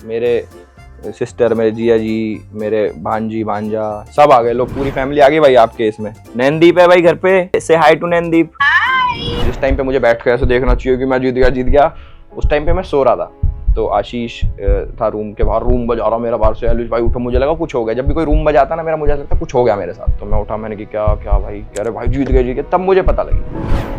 मेरे सिस्टर, मेरे जिया जी, मेरे भांजी भांजा सब आ गए लोग, पूरी फैमिली आ गई भाई आपके इसमें। नैनदीप है भाई घर पे, से हाई टू नैनदीप। जिस टाइम पे मुझे बैठ के ऐसे देखना चाहिए कि मैं जीत गया, उस टाइम पे मैं सो रहा था। तो आशीष था रूम के बाहर, रूम बजा रहा मेरा बाहर से, आयुष भाई उठो, मुझे लगा कुछ हो गया। जब भी कोई रूम बजाता ना मेरा, मुझे लगता कुछ हो गया मेरे साथ। तो मैं उठा, मैंने कि क्या क्या भाई, कह रहे भाई जीत गए। तब मुझे पता लगी।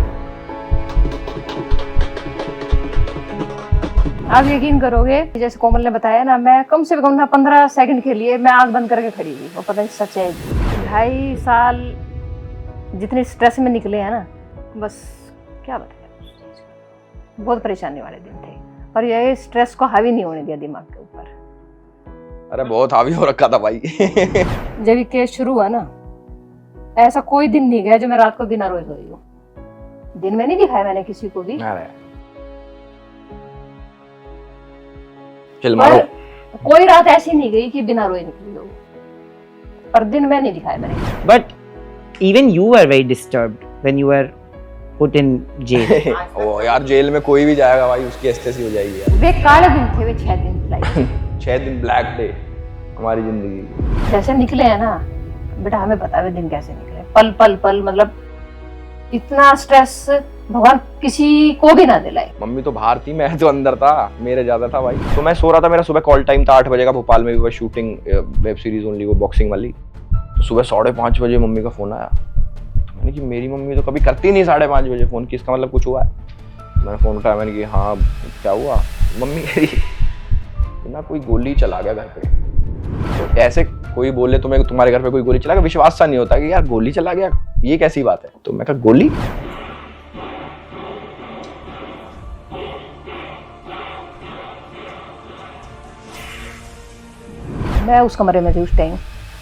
आप यकीन करोगे, जैसे कोमल ने बताया ना, मैं कम से कम ना 15 सेकंड के लिए मैं आंख बंद करके खड़ी हुई। वो पता नहीं सच है। 2.5 साल जितने स्ट्रेस में निकले हैं ना, बस क्या बताया, बहुत परेशानी वाले दिन थे। और ये स्ट्रेस को हावी नहीं होने दिया दिमाग के ऊपर। अरे बहुत हावी हो रखा था भाई। जब ये केस शुरू हुआ ना, ऐसा कोई दिन नहीं गया जो मैं रात को बिना रोए सोई हूँ। दिन में नहीं दिखाया मैंने किसी को भी, पर कोई रात ऐसी नहीं गई कि बिना रोए निकली हो। पर दिन में नहीं दिखाया मैंने। But even you were very disturbed when you were put in jail. ओ यार, जेल में कोई भी जाएगा भाई, उसकी एस्टेसी हो जाएगी यार। वे काले दिन थे, वे 6 दिन लाइफ 6 दिन ब्लैक डे हमारी जिंदगी। जैसे निकले हैं ना बेटा, हमें पता है वे दिन कैसे निकले। पल पल पल, मतलब इतना स्ट्रेस भगवान किसी को भी ना दिलाए। मम्मी तो बाहर थी, मैं तो अंदर था, मेरे ज्यादा था भाई। तो मैं सो रहा था, मेरा सुबह कॉल टाइम था 8 बजे का। भोपाल में भी वो शूटिंग, वेब सीरीज ओनली, वो बॉक्सिंग वाली। तो सुबह 5:30 बजे मम्मी का फोन आया। तो मैंने कि मेरी मम्मी तो कभी करती नहीं 5:30 बजे फोन, किसका मतलब कुछ हुआ है। मैंने फोन उठाया, मैंने कि हाँ क्या हुआ। मम्मी कह रही ना कोई गोली चला गया घर पे। तो ऐसे कोई बोले तुम्हें तुम्हारे घर पे कोई गोली चला गया, विश्वास सा नहीं होता कि यार गोली चला गया, ये कैसी बात है। तो मैं कहा गोली। मैं उस कमरे में थी उस टाइम,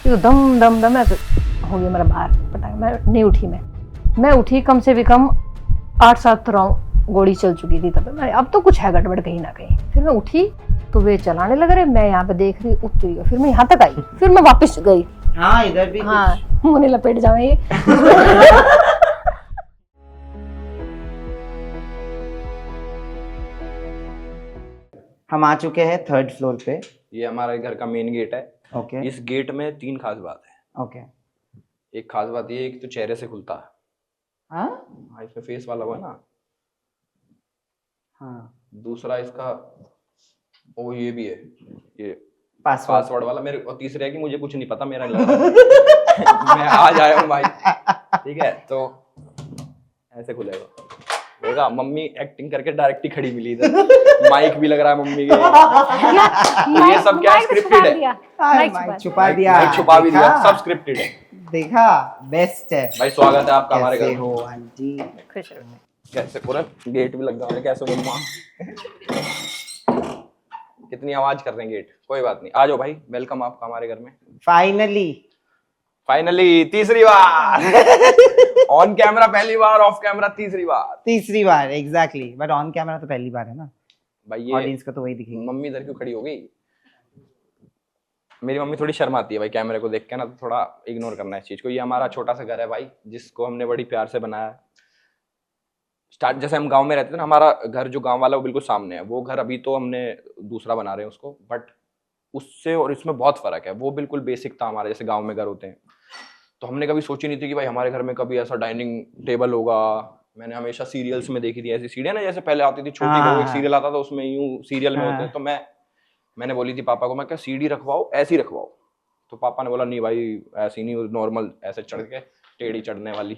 तो दम दम दम ऐसे हो गया मेरा बाहर पटा। मैं नहीं उठी, मैं उठी कम से भी कम 8-7 राउंड गोली चल चुकी थी। तब मैं अब तो कुछ है गड़बड़ कहीं ना कहीं। फिर मैं उठी तो वे चलाने लग रहे, मैं यहाँ पे देख रही, उतरी गई। फिर मैं यहाँ तक आई, फिर मैं वापस गई। हाँ, इधर भी हाँ, मुझे लपेट जाए। हम आ चुके हैं 3rd फ्लोर पे। ये हमारे घर का मेन गेट है। ओके इस गेट में 3 खास बात है। ओके। एक खास बात ये, एक तो चेहरे से खुलता है। हाँ हाँ, इसमें फेस वाला हुआ ना। हाँ, दूसरा इसका वो ये भी है, ये पासवर्ड पासवर्ड वाला मेरे। और तीसरे है कि मुझे कुछ नहीं पता, मेरा लगा मैं आज आया हूँ भाई, ठीक है। तो ऐसे खुलेगा, देखा मम्मी एक्टिंग करके डायरेक्ट ही खड़ी मिली इधर। माइक भी लग रहा है मम्मी के। ये सब क्या स्क्रिप्टेड है। माइक छुपा दिया, माइक छुपा भी दिया, सब स्क्रिप्टेड है। देखा, बेस्ट है भाई स्वागत है आपका हमारे घर कैसे में। हो आंटी? खुश रहो। कैसे पूरा गेट भी लग रहा है, कैसे मम्मा कितनी आवाज कर रहे हैं गेट। कोई बात नहीं, आ जाओ भाई, वेलकम आपका हमारे घर में। फाइनली तीसरी बार। ऑन कैमरा पहली बार, ऑफ कैमरा तीसरी बार। एग्जैक्टली। बट ऑन कैमरा तो पहली बार है ना भाई। ये ऑडियंस को तो वही दिखेगी। मम्मी इधर क्यों खड़ी हो गई। मेरी मम्मी थोड़ी शर्माती है भाई कैमरे को देख के ना, तो थोड़ा इग्नोर करना है इस चीज को। ये हमारा छोटा सा घर है भाई, जिसको हमने बड़ी प्यार से बनाया है। स्टार्ट जैसे हम गांव में रहते थे ना, हमारा घर जो गांव वाला वो बिल्कुल सामने है। वो घर अभी तो हमने दूसरा बना रहे हैं उसको, बट उससे और इसमें बहुत फर्क है। वो बिल्कुल बेसिक था हमारे जैसे गांव में घर होते हैं। तो हमने कभी सोची नहीं थी कि भाई हमारे घर में कभी ऐसा डाइनिंग टेबल होगा। मैंने हमेशा सीरियल्स में देखी थी ऐसी सीढ़ियाँ ना, जैसे पहले आती थी छोटी, वो एक सीरियल आता था उसमें यूं सीरियल में होते हैं। तो मैंने बोली थी पापा को, मैं क्या सीढ़ी रखवाओ, ऐसी रखवाओ। तो पापा ने बोला नहीं भाई ऐसी नहीं, नॉर्मल ऐसे चढ़ के टेढ़ी चढ़ने वाली।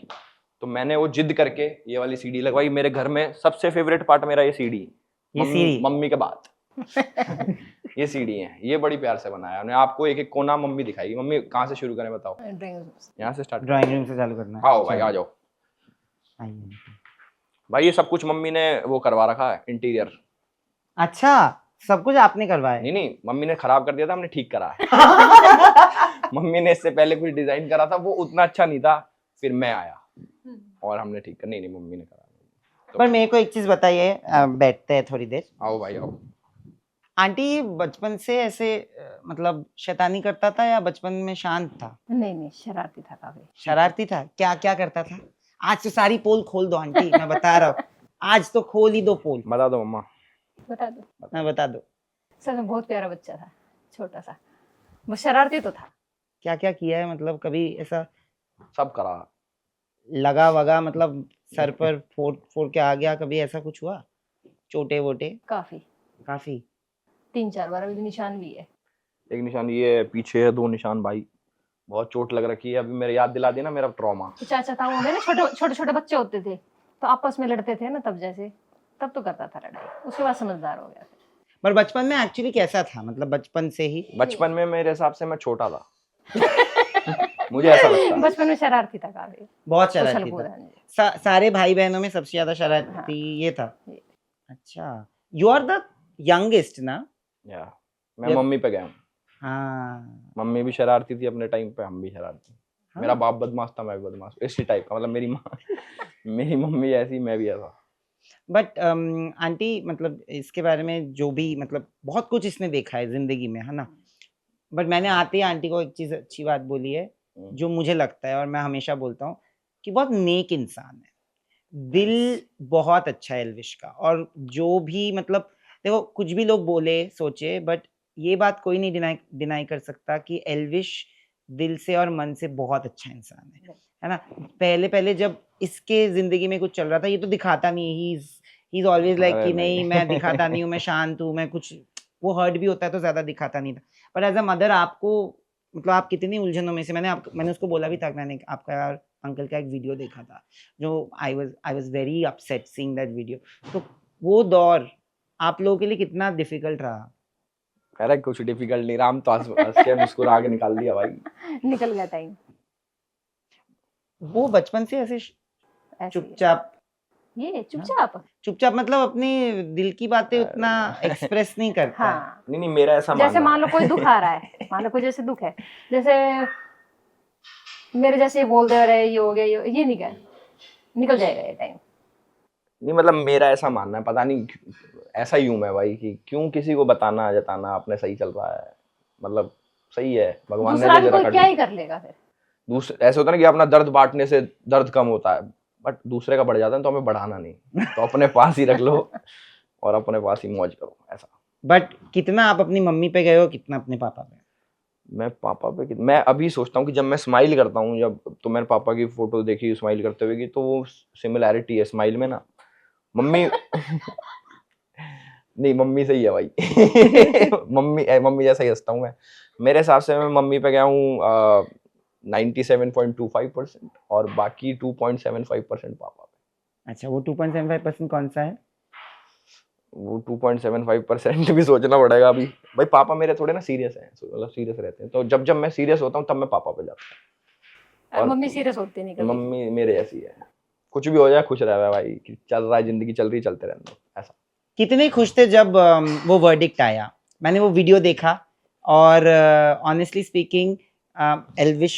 तो मैंने वो जिद करके ये वाली सीढ़ी लगवाई। मेरे घर में सबसे फेवरेट पार्ट मेरा ये सीढ़ी, मम्मी के बाद। ये सीढ़ी है, ये बड़ी प्यार से बनाया हमने। आपको एक एक कोना मम्मी दिखाई। मम्मी कहाँ से शुरू करें बताओ? यहाँ से स्टार्ट, ड्राइंग रूम से चालू करना है। आओ भाई आ जाओ भाई। ये सब कुछ मम्मी ने वो करवा रखा है, इंटीरियर। अच्छा, सब कुछ आपने करवाया? नहीं, मम्मी ने खराब कर दिया था, हमने ठीक करा है। मम्मी ने इससे पहले कुछ डिजाइन करा था, वो उतना अच्छा नहीं था, फिर मैं आया और हमने ठीक कर। नहीं मम्मी ने करा। तो पर मेरे को एक चीज बताइए, बैठते हैं थोड़ी देर। आओ भाई आओ। आंटी बचपन से ऐसे मतलब शैतानी करता था या बचपन में शांत था? नहीं, शरारती था काफी। शरारती था? क्या क्या करता था? आज तो सारी पोल खोल दो आंटी, मैं बता रहा हूँ। आज तो खोल ही दो पोल। बता दो मम्मा। बता दो। मैं बता दो। सच में बहुत प्यारा बच्चा था, छोटा सा, वो शरारती तो था। क्या क्या किया है, मतलब कभी ऐसा सब करा। लगा वगा, मतलब सर पर फोड़ फोड़ के आ गया, कभी ऐसा कुछ हुआ? चोटे वोटे काफी, काफी? 3-4 बार अभी निशान भी है। एक निशान ये है, पीछे है 2 निशान भाई, बहुत चोट लग रखी है। अभी मेरे याद दिला दी ना मेरा ट्रॉमा। चाचा था, वो ना छोटे छोटे बच्चे होते थे तो आपस में लड़ते थे ना, तब जैसे तब तो करता था लड़ाई, उसके बाद समझदार हो गया। पर बचपन में एक्चुअली कैसा था, मतलब बचपन से ही? बचपन में मेरे हिसाब से मैं छोटा था। मुझे ऐसा लगता है। बचपन में शरारती था काफी, बहुत उछल शरारती कूद, था। हाँ जी। सारे भाई बहनों में सबसे ज्यादा शरारती हाँ। ये था? ये। अच्छा, यू आर द यंगेस्ट ना? या मैं जब- मम्मी पे गया हूँ। हाँ मम्मी भी शरारती थी अपने टाइम पे, हम भी शरारती। हाँ। मेरा बाप बदमाश था, मैं भी बदमाश, इसी टाइप का। मतलब मेरी माँ मेरी मम्मी ऐसी, मैं भी ऐसा। बट आंटी, मतलब इसके बारे में जो भी, मतलब बहुत कुछ इसने देखा है जिंदगी में, है ना? बट मैंने आते ही आंटी को एक चीज अच्छी बात बोली है, जो मुझे लगता है और मैं हमेशा बोलता हूँ, कि बहुत नेक इंसान है, दिल बहुत अच्छा है एल्विश का। और जो भी, मतलब देखो, कुछ भी लोग बोले सोचे, बट ये बात कोई नहीं डिनाई कर सकता कि एल्विश दिल से और मन से बहुत अच्छा इंसान है ना? पहले पहले जब इसके जिंदगी में कुछ चल रहा था, ये तो दिखाता नहीं, ही इज ऑलवेज लाइक अरे कि नहीं। नहीं मैं दिखाता नहीं हूँ, मैं शांत हूँ, मैं कुछ, वो हर्ट भी होता है तो ज्यादा दिखाता नहीं था। पर एज अ मदर आपको, मतलब आप कितनी उलझनों में से, मैंने उसको बोला भी था कि मैंने आपका यार अंकल का एक वीडियो देखा था, जो I was very upset seeing that video. तो वो दौर आप लोगों के लिए कितना डिफिकल्ट रहा? अरे कुछ डिफिकल्ट नहीं, राम तो हंस के मुस्कुरा के निकाल दिया भाई। निकल गया टाइम वो बचपन से ऐसे ऐसे ही। चुपचाप? ये चुपचाप, चुपचाप मतलब अपनी दिल की बातें उतना एक्सप्रेस नहीं करता है? हाँ। नहीं मेरा ऐसा जैसे मानना मान लो कोई दुख आ रहा है, मान लो कोई जैसे दुख है, जैसे मेरे जैसे बोल दे रहे ये हो गया, ये नहीं गया, निकल जाएगा ये टाइम। नहीं, मतलब मेरा ऐसा मानना है, पता नहीं ऐसा ही हूं मैं भाई, कि क्यों किसी को बताना जताना, अपने सही चल रहा है, मतलब सही है, भगवान ने दूसरा जो भी जरा कोई क्या ही कर लेगा फिर। दूसरे ऐसे होता है ना कि अपना दर्द बांटने से दर्द कम होता है, बट दूसरे का बढ़ जाता है, तो हमें बढ़ाना नहीं, तो अपने पास ही रख लो और अपने पास ही मौज करो, ऐसा। बट कितना आप अपनी मम्मी पे गए हो, कितना अपने पापा पे? मैं पापा पे मैं अभी सोचता हूँ कि जब मैं स्माइल करता हूँ, जब तो मेरे पापा की फोटो देखी स्माइल करते हुए की, तो वो सिमिलैरिटी है स्माइल में ना, मम्मी नहीं मम्मी सही है भाई। मम्मी जैसा ही हंसता हूँ मैं। मेरे हिसाब से मैं मम्मी पे गया हूँ 97.25% और बाकी 2.75% पापा पे। अच्छा, वो 2.75% कौन सा है? वो 2.75% भी सोचना पड़ेगा अभी। भाई पापा मेरे थोड़े ना सीरियस हैं, मतलब सीरियस रहते हैं, तो जब जब मैं सीरियस होता हूँ तब मैं पापा पे जाता हूँ। और मम्मी सीरियस होती नहीं कभी। मम्मी मेरे जैसी है, कुछ भी हो जाए खुश रह भाई, कि चल रहा है जिंदगी, चल रही चलते रहने दो, ऐसा। कितने खुश थे जब वो वर्डिक्ट आया? मैंने वो वीडियो देखा, और ऑनेस्टली स्पीकिंग, एल्विश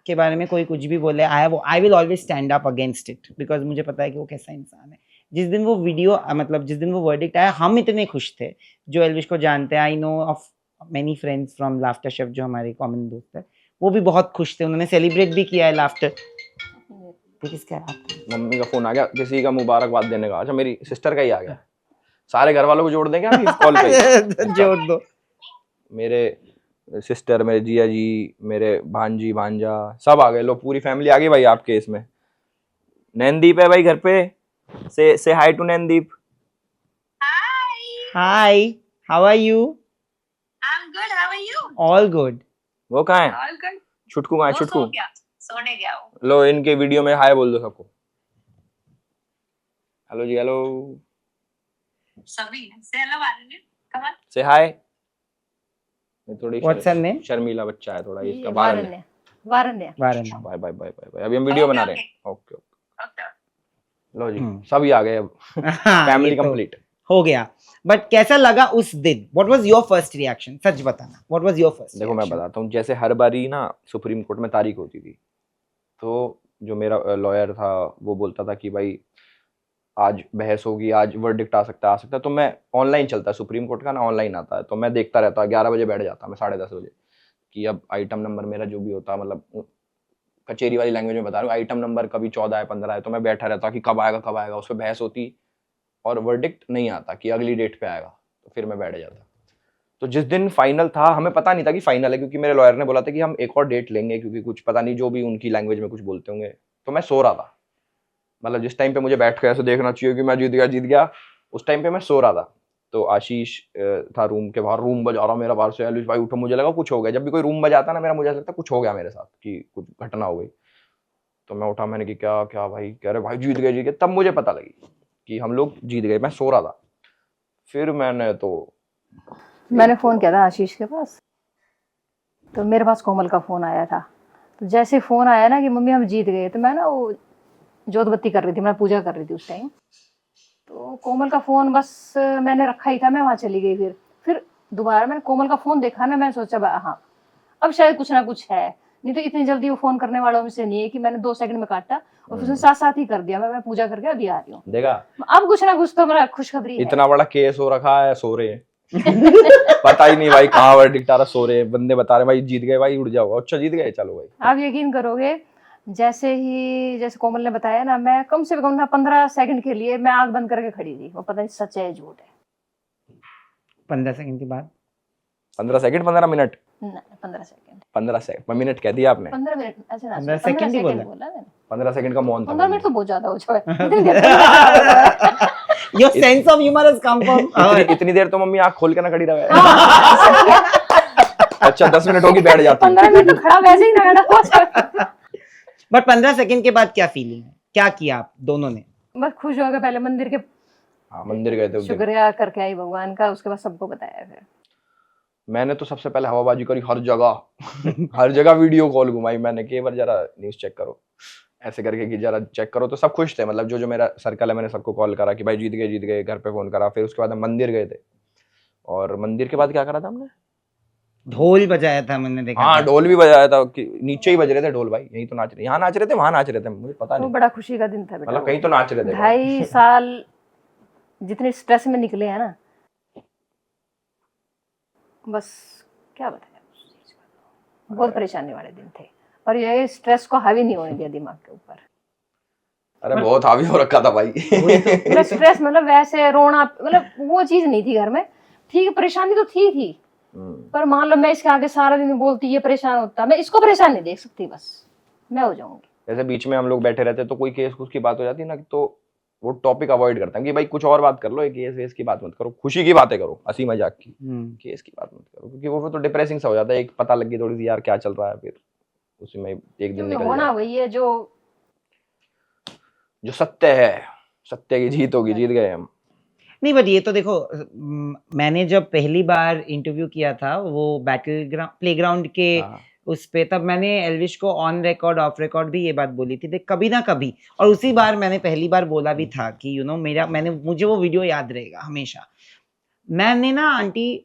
के बारे में कोई कुछ भी बोले, I will always stand up against it, because मुझे पता है कि वो कैसा इंसान है। जिस दिन वो वीडियो, मतलब जिस दिन वो वर्डिक्ट आया, हम इतने खुश थे जो एल्विश को जानते हैं। I know of many friends from laughter chef, जो हमारे कॉमन दोस्त है, वो भी बहुत खुश थे, उन्होंने सेलिब्रेट भी किया है लाफ्टर। किसका है? मम्मी का फोन आ गया, किसी का मुबारकबाद देने का। अच्छा मेरी सिस्टर का ही आ गया। सारे घर वालों को जोड़ देंगे आप इस कॉल पे? जोड़ दो। मेरे सिस्टर, मेरे जिया जी, मेरे भांजी भांजा सब आ गए, लो पूरी फैमिली आ गई भाई आपके इसमें। नैनदीप है भाई घर पे, से hi to Naindeep. Hi, how are you? I'm good. How are you? All good. वो कहाँ है? All good. छुटकू कहाँ है? वो छुटकू सो गया, सोने गया वो। लो इनके वीडियो में हाय बोल दो सबको। हेलो जी, हेलो, सभी से हेलो वाले come on. से हाय। थोड़ी What's her name? शर्मीला बच्चा है थोड़ा, इसका Varanya, Varanya. Varanya. Bye bye bye bye bye, अभी हम वीडियो बना रहे हैं। Okay okay, Okay. लो जी सभी आ गए अब, हाँ, फैमिली ये तो कंप्लीट हो गया। बट कैसा लगा उस दिन? What was your first reaction? सच बताना, व्हाट वाज योर फर्स्ट? देखो मैं बताता हूँ, जैसे हर बारी ना सुप्रीम कोर्ट में तारीख होती थी, तो जो मेरा लॉयर था वो बोलता था कि भाई आज बहस होगी, आज वर्डिक्ट आ सकता है, तो मैं ऑनलाइन चलता है सुप्रीम कोर्ट का ना, ऑनलाइन आता है, तो मैं देखता रहता, 11 बजे बैठ जाता मैं 10:30 बजे, कि अब आइटम नंबर मेरा जो भी होता, मतलब कचेरी वाली लैंग्वेज में बता रहा हूँ, आइटम नंबर कभी 14 है 15 है, तो मैं बैठा रहता कि कब आएगा, उस पर बहस होती और वर्डिक्ट नहीं आता कि अगली डेट पे आएगा, तो फिर मैं बैठ जाता। तो जिस दिन फाइनल था हमें पता नहीं था कि फाइनल है, क्योंकि मेरे लॉयर ने बोला था कि हम एक और डेट लेंगे, क्योंकि कुछ पता नहीं जो भी उनकी लैंग्वेज में कुछ बोलते होंगे। तो मैं सो रहा था, मतलब जिस टाइम पे मुझे बैठ के ऐसे देखना चाहिए कि मैं जीत गया, उस टाइम पे मैं सो रहा था। तो आशीष था रूम के बाहर, रूम बजा रहा मेरा बाहर से, एलविश भाई उठो, मुझे लगा कुछ हो गया। जब भी कोई रूम बजाता ना मेरा, मुझे ऐसा लगता कुछ हो गया मेरे साथ, कि कुछ घटना हो गई। तो मैं उठा, मैंने कि क्या क्या भाई, कह रहे भाई जीत गए। तब मुझे पता लगी कि हम लोग जीत गए। मैं सो रहा था, फिर मैंने फोन किया था आशीष के पास, तो मेरे पास कोमल का फोन आया था। तो जैसे फोन आया ना कि मम्मी हम जीत गए, तो मैं ना वो जोत बत्ती कर रही थी, मैं पूजा कर रही थी उस टाइम। तो कोमल का फोन बस मैंने रखा ही था, मैं वहां चली गई। फिर दोबारा मैंने कोमल का फोन देखा ना, मैं सोचा हाँ अब शायद कुछ ना कुछ है, नहीं तो इतनी जल्दी वो फोन करने वालों में से नहीं है। कि मैंने 2 सेकंड में काटा और फिर उसने साथ साथ ही कर दिया। मैं पूजा करके अभी आ रही हूँ। देखा, अब कुछ ना कुछ तो मेरा खुशखबरी है। इतना बड़ा केस हो रखा है, सो रहे हैं पता ही नहीं भाई कहाँ वर्डिक्ट आ रहा, सो रहे हैं बंदे, बता रहे भाई जीत गए भाई, उड़ जाओ। अच्छा जीत गए, चलो भाई। आप यकीन करोगे, जैसे कोमल ने बताया ना, मैं कम से कम ना 15 सेकंड के लिए मैं आंख बंद करके खड़ी थी। वो पता नहीं सच है झूठ है। 15 सेकंड के बाद 15 second, 15 minute, 15 second, 15 second, minute कह दिया आपने। 15 मिनट ऐसे ना, 15 सेकंड ही बोला मैंने। 15 सेकंड का मौन था। 15 मिनट तो बहुत ज्यादा हो जाए। Your sense of humour has come from इतनी देर तो मम्मी आंख खोल के ना खड़ी रहे। अच्छा 10 मिनट होगी बैठ जाती। 15 मिनट तो खड़ा वैसे ही ना हो जाए। बट 15 सेकंड के बाद क्या फीलिंग है, क्या किया आप दोनों ने? बस खुश हो गए, पहले मंदिर के हाँ मंदिर गए थे उस दिन। शुक्रिया करके आई भगवान का, उसके बाद सबको बताया। फिर मैंने तो सबसे पहले हवाबाजी करी हर जगह हर जगह वीडियो कॉल घुमाई मैंने कि एक बार जरा न्यूज चेक करो, ऐसे करके कि जरा चेक करो। तो सब खुश थे, मतलब जो मेरा सर्कल है, मैंने सबको कॉल करा कि भाई जीत गए, घर पे फोन करा। फिर उसके बाद हम मंदिर गए थे, और मंदिर के बाद क्या करा था हमने, ढोल बजाया था मैंने देखा हाँ था। ढोल भी बजाया था। कि नीचे ही बज रहे थे ढोल भाई, यहीं तो नाच रहे, यहाँ नाच रहे थे, वहां नाच रहे थे, मुझे पता वो नहीं, बड़ा खुशी का दिन था बेटा। मतलब कहीं तो नाच रहे थे। 2.5 साल जितने स्ट्रेस में निकले हैं ना, बस क्या बताया उस चीज का। बहुत परेशानी वाले दिन थे, और ये स्ट्रेस को हावी नहीं होने दिया दिमाग के ऊपर। अरे बहुत हावी हो रखा था भाई। मतलब स्ट्रेस, मतलब वैसे रोना, मतलब वो चीज नहीं थी घर में। ठीक, परेशानी तो थी पर मान लो मैं इसके आगे सारा दिन बोलती, ये परेशान होता, मैं इसको परेशान नहीं देख सकती, बस मैं हो जाऊंगी। जैसे बीच में हम लोग बैठे रहते तो कोई केस की बात हो जाती है ना, तो वो टॉपिक अवॉइड करता है कि भाई कुछ और बात कर लो, केस वेस की बात मत करो, खुशी की बातें करो, हंसी मजाक की, केस की बात मत करो, क्योंकि वो तो डिप्रेसिंग सा हो जाता है। एक पता लग गई थोड़ी सी यार क्या चल रहा है, फिर उसी में एक दिन निकल होना जाए। वही है जो सत्य है, सत्य की जीत होगी, जीत गए हम। नहीं बट ये तो देखो, मैंने जब पहली बार इंटरव्यू किया था वो बैटल ग्राउंड प्लेग्राउंड के उस पे, तब मैंने एल्विश को ऑन रिकॉर्ड ऑफ रिकॉर्ड भी ये बात बोली थी, देख कभी ना कभी। और उसी बार मैंने पहली बार बोला भी था कि यू नो मुझे वो वीडियो याद रहेगा हमेशा। मैंने ना आंटी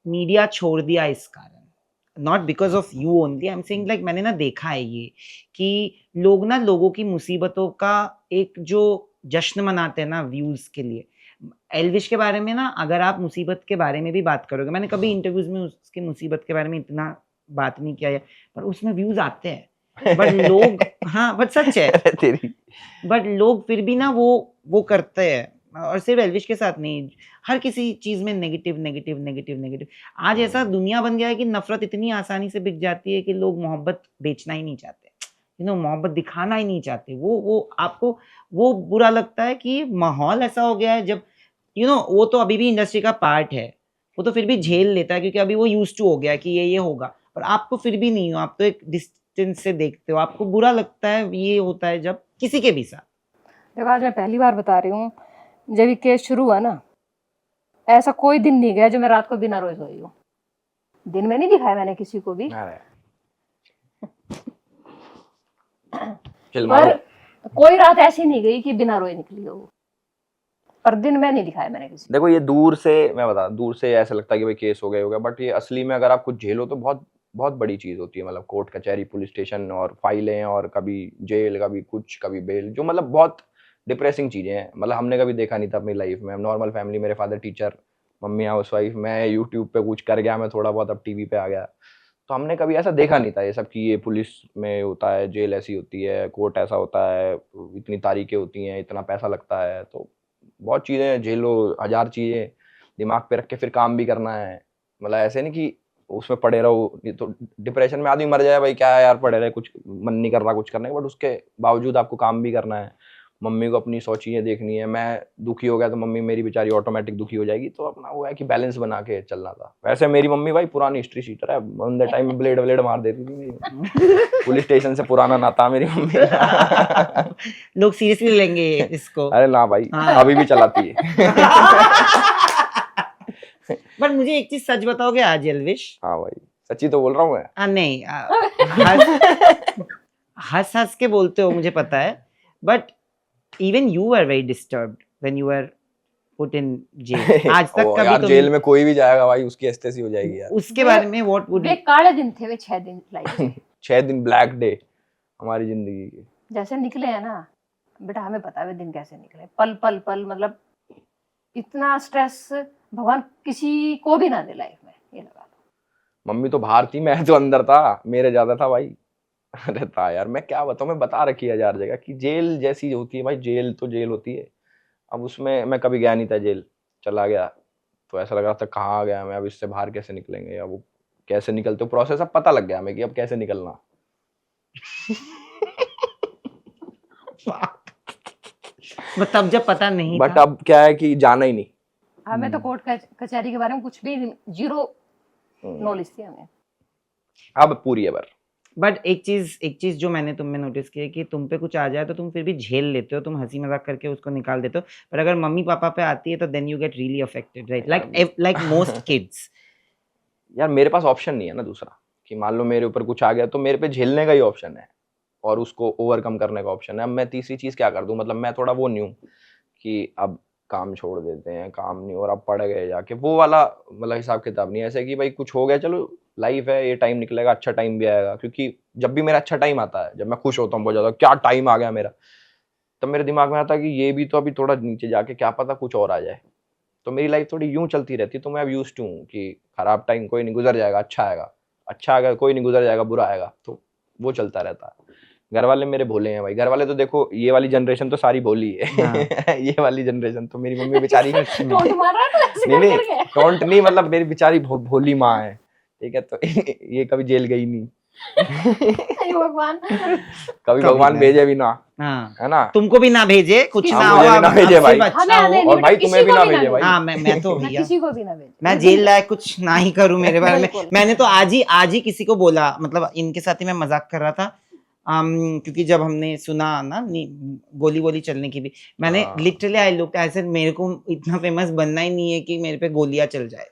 मीडिया छोड़ दिया इस कारण, not because of you only, I am saying like मैंने ना देखा है ये कि लोग ना लोगों की मुसीबतों का एक जो जश्न मनाते हैं ना व्यूज के लिए। एल्विश के बारे में ना अगर आप मुसीबत के बारे में भी बात करोगे, मैंने कभी इंटरव्यूज में उसकी मुसीबत के बारे में इतना बात नहीं किया है, पर उसमें व्यूज आते हैं। बट लोग हाँ बट सच है तेरी, बट लोग फिर भी ना वो करते हैं। और सिर्फ एल्विश के साथ नहीं, हर किसी चीज में नेगेटिव नेगेटिव नेगेटिव नेगेटिव। आज ऐसा दुनिया बन गया है कि नफरत इतनी आसानी से बिक जाती है कि लोग मोहब्बत बेचना ही नहीं चाहते, यू नो मोहब्बत दिखाना ही नहीं चाहते। वो आपको वो बुरा लगता है कि माहौल ऐसा हो गया है। जब यू नो वो तो अभी भी इंडस्ट्री का पार्ट है, वो तो फिर भी झेल लेता है क्योंकि अभी वो यूज्ड टू हो गया कि ये होगा, पर आपको फिर भी नहीं हो, आप तो एक डिस्टेंस से देखते हो, आपको बुरा लगता है। ये होता है जब किसी के भी साथ। देखो आज मैं पहली बार बता रही हूँ, जब ये केस शुरू हुआ ना, ऐसा कोई दिन नहीं गया जो मैं रात को बिना रोए सोई हूँ। दिन में नहीं दिखाया मैंने किसी को भी, पर कोई रात ऐसी नहीं गई कि बिना रोए निकली हो, पर दिन में नहीं दिखाया मैंने किसी। देखो ये दूर से मैं बता, दूर से ऐसा लगता है कि भाई केस हो गया, बट ये असली में अगर आप कुछ झेलो तो बहुत बहुत बड़ी चीज होती है। मतलब कोर्ट कचहरी, पुलिस स्टेशन और फाइलें, और कभी जेल, कभी कुछ, कभी बेल, जो मतलब बहुत डिप्रेसिंग चीजें हैं। मतलब हमने कभी देखा नहीं था अपनी लाइफ में। नॉर्मल फैमिली, मेरे फादर टीचर, मम्मी हाउसवाइफ, मैं यूट्यूब पे कुछ कर गया, मैं थोड़ा बहुत अब टीवी पे आ गया, तो हमने कभी ऐसा देखा नहीं था ये सब कि ये पुलिस में होता है, जेल ऐसी होती है, कोर्ट ऐसा होता है, इतनी तारीखें होती हैं, इतना पैसा लगता है। तो बहुत चीज़ें झेलो, 1000 चीज़ें दिमाग पे रख के फिर काम भी करना है। मतलब ऐसे नहीं कि उसमें पड़े रहो, ये तो डिप्रेशन में आदमी मर जाए भाई, क्या है यार पड़े रहे, कुछ मन नहीं कर रहा कुछ करने का, बट उसके बावजूद आपको काम भी करना है, मम्मी को अपनी 100 चीजें देखनी है। मैं दुखी हो गया तो मम्मी मेरी बेचारी ऑटोमेटिक दुखी हो जाएगी, तो अपना वो है कि बैलेंस बना के चलना था। वैसे मेरी मम्मी भाई पुरानी हिस्ट्री शीटर है, ऑन द टाइम ब्लेड व्लेड मार देती थी मेरी। पुलिस स्टेशन से पुराना नाता मेरी मम्मी। लोग सीरियसली लेंगे इसको। अरे ना भाई, हाँ। अभी भी चलाती है। बट मुझे एक चीज सच बताओगे आज एल्विश? हाँ भाई, सच्ची तो बोल रहा हूँ मैं। नहीं, हंस हंस के बोलते हो मुझे पता है, but even you are very disturbed when you are put in jail. आज तक ओ कभी यार, तुम जेल में कोई भी जाएगा भाई, उसकी एस्टेसी हो जाएगी यार। उसके बारे में व्हाट वुड वे काले दिन थे, वे 6 दिन लाइफ 6 दिन ब्लैक डे हमारी जिंदगी के। जैसे निकले हैं ना बेटा, हमें पता है वे दिन कैसे निकले, पल पल पल, मतलब इतना स्ट्रेस भगवान किसी को भी ना दे लाइफ में, ये लगा लो। मम्मी तो बाहर थी, मैं तो अंदर था, मेरे ज्यादा था भाई। अरे था यार, मैं क्या बताऊं, मैं बता रखी है 1000 जगह कि जेल जैसी होती है भाई, जेल तो जेल होती है। अब उसमें मैं कभी गया नहीं था जेल, चला गया तो ऐसा लग रहा था कहाँ आ गया मैं, अब इससे बाहर कैसे निकलेंगे, अब वो कैसे निकलते, प्रोसेस अब पता लग गया हमें कि अब कैसे निकलना। तब जब पता नहीं बट था। अब क्या है कि जाना ही नहीं। हमें तो कोर्ट कचहरी के बारे में कुछ भी जीरो नॉलेज थी हमें। अब पूरी है बार। बट एक चीज जो मैंने तुम में नोटिस की है कि तुम पे कुछ आ जाए तो तुम फिर भी झेल लेते हो, तुम हंसी मजाक करके उसको निकाल देते हो, पर अगर मम्मी पापा पे आती है तो then you get really affected, right? Like most kids. यार मेरे पास ऑप्शन नहीं है ना दूसरा, कि मान लो मेरे ऊपर कुछ आ गया तो मेरे पे झेलने का ही ऑप्शन है और उसको ओवरकम करने का ऑप्शन है। अब मैं तीसरी चीज क्या कर दूं, मतलब मैं थोड़ा वो नहीं हूं कि अब काम छोड़ देते हैं, काम नहीं और अब पढ़ गए जाके, वो वाला मतलब हिसाब किताब नहीं है। ऐसे कि भाई कुछ हो गया, चलो लाइफ है, ये टाइम निकलेगा, अच्छा टाइम भी आएगा। क्योंकि जब भी मेरा अच्छा टाइम आता है, जब मैं खुश होता हूँ बहुत ज्यादा, क्या टाइम आ गया मेरा, तब मेरे दिमाग में आता है कि ये भी तो अभी थोड़ा नीचे जाके क्या पता कुछ और आ जाए। तो मेरी लाइफ थोड़ी यूं चलती रहती है, तो मैं अब यूज्ड टू हूं कि खराब टाइम कोई नहीं, गुजर जाएगा, अच्छा आएगा, अच्छा आएगा कोई नहीं, गुजर जाएगा, बुरा आएगा, तो वो चलता रहता है। घर वाले मेरे भोले हैं भाई, घर वाले तो देखो, ये वाली जनरेशन तो सारी भोली है। ये वाली जनरेशन तो मेरी मम्मी बेचारी टोंट मार रहा है तो ऐसे नहीं करके। नहीं, टोंट नहीं, मतलब मेरी बेचारी भोली माँ है, ठीक है, तो ये कभी जेल गई नहीं। हे भगवान, कभी भगवान भेजे भी ना, हाँ, है ना, तुमको भी ना भेजे, कुछ किसी ना को हो, भी ना अब भेजे आपसे भाई। बच्चा हमें हो। आने और भाई तुम्हें भी ना भेजे भाई। हाँ, मैं तो मैं भैया, किसी को भी ना भेज। मैं जेल लायक कुछ ना ही करूं मेरे बारे में। बिल्कुल। मैंने तो आज ही किसी को बोला, मतलब इनके साथ ही मैं मजाक कर रहा था, क्योंकि जब हमने सुना ना गोली वोली चलने की भी, मैंने हाँ। लिटरली आई लुक ऐसे, मेरे को इतना फेमस बनना ही नहीं है कि मेरे पे गोलियां चल जाए,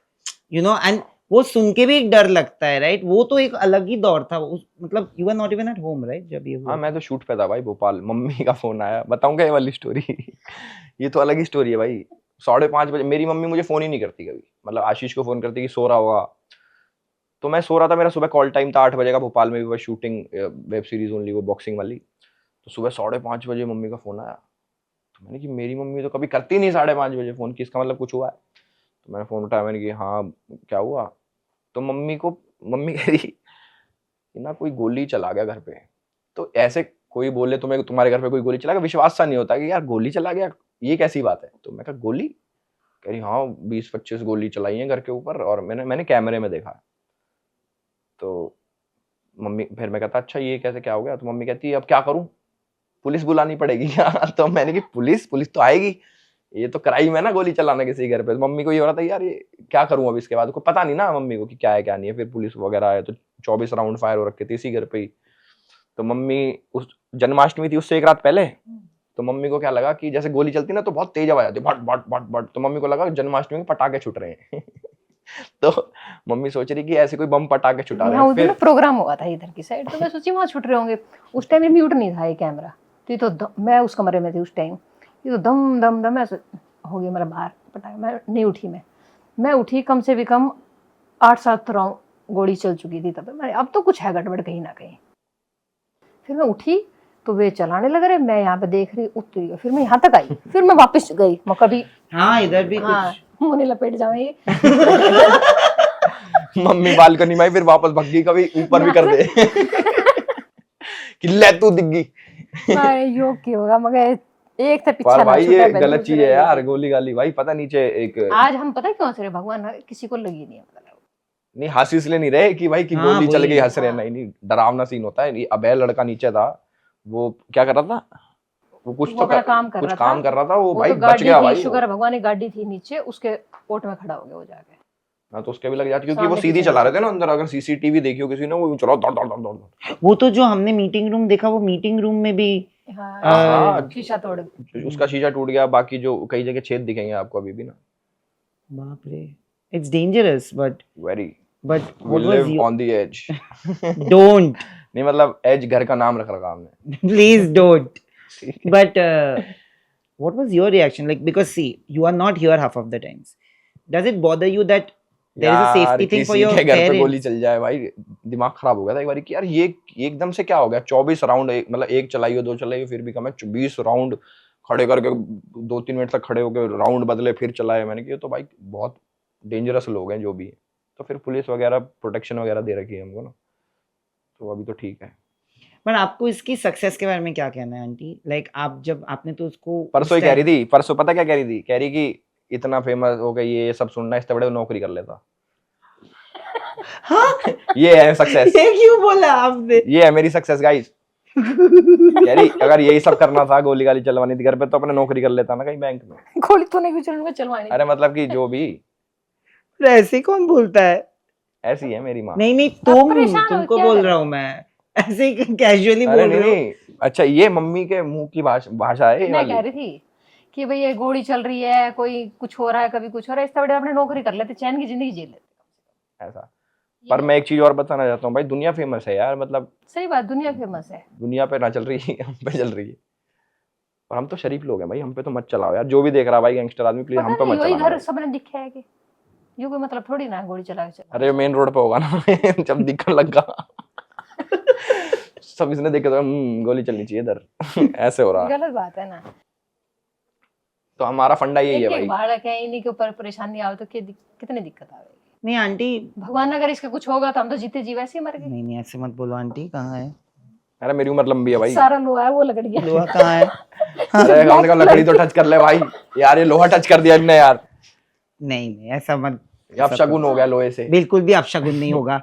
यू नो। एंड वो सुन के भी एक डर लगता है, राइट? वो तो एक अलग ही दौर था मतलब you are not even at home, right, जब ये हुआ? हाँ, मैं तो शूट पे था भाई भोपाल, मम्मी का फोन आया, बताऊंगा ये वाली स्टोरी। ये तो अलग ही स्टोरी है भाई। 5:30 बजे मेरी मम्मी मुझे फोन ही नहीं करती कभी, मतलब आशीष को फोन करती कि सो रहा होगा, तो मैं सो रहा था, मेरा सुबह कॉल टाइम था 8 बजे का, भोपाल में भी बस शूटिंग, वेब सीरीज ओनली, वो बॉक्सिंग वाली। तो सुबह 5:30 बजे मम्मी का फोन आया, तो मैंने कि मेरी मम्मी तो कभी करती नहीं 5:30 बजे फोन, कि इसका मतलब कुछ हुआ है। तो मैंने फोन उठाया, मैंने कि हाँ क्या हुआ, तो मम्मी कह रही कि ना कोई गोली चला गया घर पे। तो ऐसे कोई बोले तुम्हें तुम्हारे घर पे कोई गोली चला गया, विश्वास सा नहीं होता कि यार गोली चला गया, ये कैसी बात है। तो मैं कहा गोली, कह रही हाँ 20-25 गोली चलाई है घर के ऊपर, और मैंने कैमरे में देखा। तो मम्मी, फिर मैं कहता अच्छा ये कैसे, क्या हो गया, तो मम्मी कहती है अब क्या करूं, पुलिस बुलानी पड़ेगी क्या। तो मैंने कि पुलिस तो आएगी, ये तो क्राइम है ना गोली चलाना किसी घर पे। तो मम्मी को ये हो रहा था यार ये क्या करूं अब इसके बाद, को पता नहीं ना मम्मी को कि क्या है क्या नहीं है। फिर पुलिस वगैरह आए तो 24 राउंड फायर हो रखे थे इसी घर पे ही। तो मम्मी, उस जन्माष्टमी थी उससे एक रात पहले, तो मम्मी को क्या लगा कि जैसे गोली चलती ना तो बहुत तेज आवाज आती है, भट भट भट भट, तो मम्मी को लगा जन्माष्टमी में पटाखे छुट रहे हैं। तो मम्मी सोच रही कि ऐसे कोई बम पटाखे छुटा रहे यहाँ हैं। उस दिन फिर प्रोग्राम हुआ था इधर की साइड, तो मैं सोची वहाँ छुट रहे होंगे। उस टाइम म्यूट नहीं था ये कैमरा, तो ये तो मैं उस कमरे में थी उस टाइम, ये तो दम दम दम ऐसे हो गया मेरा बाहर पटाखा। मैं नहीं उठी, मैं उठी कम से भी कम 8-7 राउंड गोली चल चुकी थी तब। मैं अब तो कुछ है गड़बड़ कहीं ना कहीं। फिर मैं उठी तो वे चलाने लग रहे, मैं यहाँ पे देख रही, उतरी गई, फिर मैं यहाँ तक आई, फिर मैं वापस गई, मैं कभी हाँ, इधर भी हाँ कुछ मुंह नहीं लपेट जाए ये। मम्मी बालकनी में आई, फिर वापस भग गई, कभी ऊपर भी कर दे कि ले तू दिख गई। योग की होगा, मगर एक था पर पीछा ना भाई छूटा, ये पहले गलत चीज है दूसरा यार, ही। गोली गाली भाई, पता नीचे एक आज हम पता क्यों हंस रहे, भगवान किसी को लगी नहीं है, मतलब नहीं हंस इसलिए नहीं रहे कि भाई कि हाँ, गोली चल वही। गई हंस रहे, नहीं नहीं डरावना सीन होता है। अबे लड़का नीचे था, वो क्या कर रहा था, वो कुछ वो तो अपना काम कर कुछ रहा काम था। कर रहा था, वो वो भाई तो बच गाड़ी गया थी, भाई वो। शुक्र है भगवान की गाड़ी थी नीचे, उसके पोट में खड़ा हो गया वो जाके। हाँ तो उसके भी लग जाती, क्योंकि वो सामने सीधी पीछे चला नहीं रहे थे ना अंदर, अगर सीसीटीवी देखी हो किसी ने, वो चला दौड़ दौड़ दौड़ दौड़। वो तो जो हमने मीटिंग रूम देखा, वो मीटिंग रूम में भी हाँ, हाँ, शीशा तोड़ गया। उसका शीशा टूट गया, बाकी जो कई जगह छेद दिखेंगे आपको अभी भी ना। बाप रे, it's dangerous but very, what we was live you on the edge. Don't नहीं मतलब एज घर का नाम रख रखा हमने। Please don't but what was your reaction, like, because see, you are not here half of the times. Does it bother you that there is a यार safety thing for किसी your के घर पे गोली parents? चल जाए भाई, दिमाग खराब हो गया था एक बार कि यार ये एकदम से क्या हो गया। 24 राउंड, मतलब एक चलाई हो दो चलाई हो फिर भी कम है, 20 राउंड खड़े करके 2-3 मिनट तक खड़े होकर राउंड बदले फिर चलाए। मैंने कहा ये तो भाई बहुत डेंजरस लोग हैं जो भी है। तो फिर पुलिस वगैरह प्रोटेक्शन वगैरह दे रखी है हमको ना, तो अभी तो ठीक है। पर आपको इसकी सक्सेस के बारे में क्या कहना है आंटी? लाइक आप जब आपने तो उसको परसों ही कह रही थी, परसों पता क्या कह रही थी, कह रही कि इतना फेमस हो गई ये सब सुनना, इससे बड़े नौकरी कर लेता। हाँ ये है सक्सेस, ये क्यों बोला आपने? ये है मेरी सक्सेस गाइस। कह रही अगर यही सब करना था, गोली गाली चलवानी थी घर पे, तो अपने नौकरी कर लेता ना कहीं बैंक में। गोली तो नहीं चलवानी। अरे मतलब कि जो भी, पर ऐसे कौन बोलता है? ऐसी है मेरी माँ। नहीं नहीं, आप परेशान हो, तुमको क्या बोल करें? रहा हूँ मैं, ऐसे ही कैजुअली अरे बोल नहीं रहे हो। नहीं, अच्छा ये मम्मी के मुंह की भाषा है ये मैं वाली। कह रही थी कि भाई ये गोली चल रही है, कोई कुछ हो रहा है, कभी कुछ हो रहा है, इससे बड़े अपने नौकरी कर लेते, चैन की जिंदगी जी लेते। ऐसा। पर मैं एक चीज और बताना चाहता हूँ भाई, दुनिया फेमस है यार, मतलब सही बात, दुनिया फेमस है। दुनिया पे ना चल रही है, हम पे चल रही है। और हम तो शरीफ लोग हैं भाई, हम पे तो मत चलाओ यार। जो भी देख रहा है भाई गैंगस्टर आदमी, प्लीज हम पे मत वही चलाना घर भाई। सबने दिखे है कि ये कोई मतलब थोड़ी ना है गोली चला के चला। अरे मेन रोड पे होगा ना जब दिखने लगा सब इसने देखे तो गोली चलनी चाहिए इधर ऐसे हो रहा। गलत बात है ना। तो हमारा फंडा यही है एक भाई। बालक है, इन्हीं के ऊपर परेशानी आवे तो कितनी दिक्कत आवेगी। नहीं आंटी, भगवान अगर इसका कुछ होगा तो हम तो जीते जी वैसे ही मर गए। नहीं नहीं ऐसे मत बोलो आंटी, कहाँ है अरे मेरी उम्र लंबी है भाई। सारा लोहा है वो लकड़ी है। लोहा? कहाँ है? अरे कम से कम लकड़ी तो टच कर ले भाई। यार ये लोहा टच कर दिया इनने यार, नहीं नहीं ऐसा मत, अब शगुन हो गया लोहे से। बिल्कुल भी अपशगुन नहीं होगा।